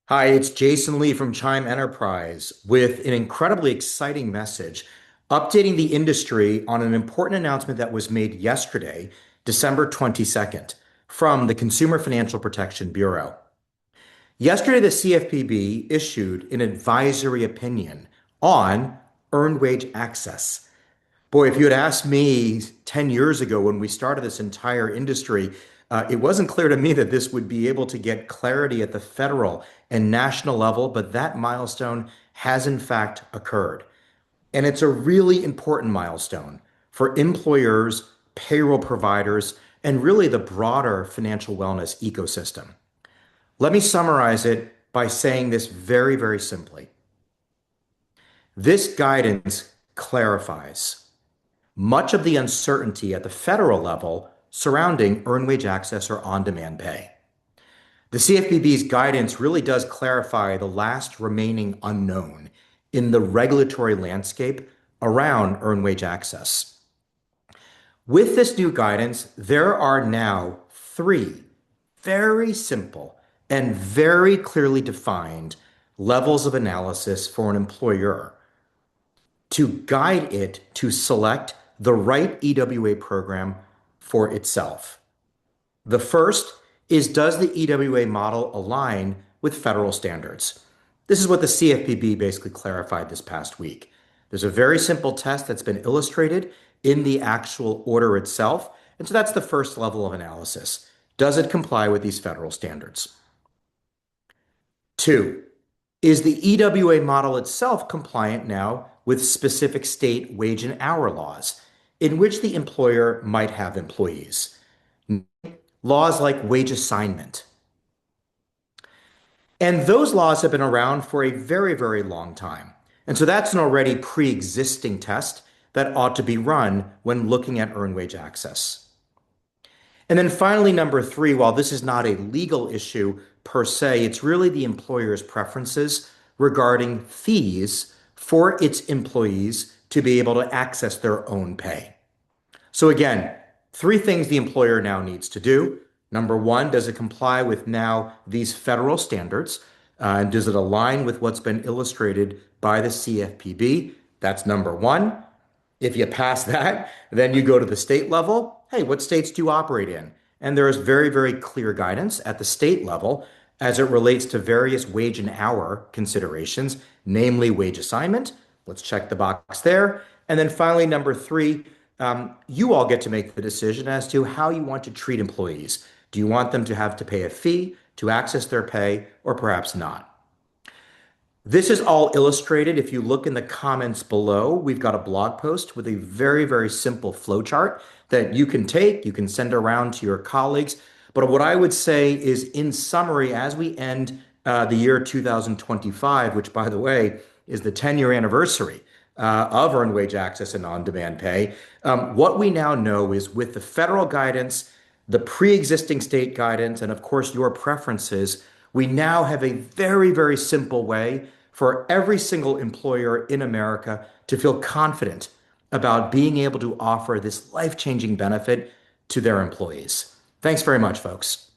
Hi, it's Jason Lee from Chime Enterprise with an incredibly exciting message updating the industry on an important announcement that was made yesterday, December 22nd, from the Consumer Financial Protection Bureau. Yesterday, the CFPB issued an advisory opinion on earned wage access. Boy, if you had asked me 10 years ago when we started this entire industry, it wasn't clear to me that this would be able to get clarity at the federal and national level, but that milestone has in fact occurred. And it's a really important milestone for employers, payroll providers, and really the broader financial wellness ecosystem. Let me summarize it by saying this very, very simply. This guidance clarifies much of the uncertainty at the federal level surrounding earned wage access or on-demand pay. The CFPB's guidance really does clarify the last remaining unknown in the regulatory landscape around earned wage access. With this new guidance, there are now three very simple and very clearly defined levels of analysis for an employer to guide it to select the right EWA program for itself. The first is, does the EWA model align with federal standards? This is what the CFPB basically clarified this past week. There's a very simple test that's been illustrated in the actual order itself. And so that's the first level of analysis. Does it comply with these federal standards? Two, is the EWA model itself compliant now with specific state wage and hour laws in which the employer might have employees? Laws like wage assignment. And those laws have been around for a very, very long time. And so that's an already pre-existing test that ought to be run when looking at earned wage access. And then finally, number three, while this is not a legal issue per se, it's really the employer's preferences regarding fees for its employees to be able to access their own pay. So again, three things the employer now needs to do. Number one, does it comply with now these federal standards? And does it align with what's been illustrated by the CFPB? That's number one. If you pass that, then you go to the state level. Hey, what states do you operate in? And there is very, very clear guidance at the state level as it relates to various wage and hour considerations, namely wage assignment. Let's check the box there. And then finally, number three, you all get to make the decision as to how you want to treat employees. Do you want them to have to pay a fee to access their pay, or perhaps not? This is all illustrated. If you look in the comments below, we've got a blog post with a very, very simple flowchart that you can take, you can send around to your colleagues. But what I would say is, in summary, as we end the year 2025, which, by the way, is the 10-year anniversary of earned wage access and on-demand pay, what we now know is, with the federal guidance, the pre-existing state guidance, and of course your preferences, we now have a very, very simple way for every single employer in America to feel confident about being able to offer this life-changing benefit to their employees. Thanks very much, folks.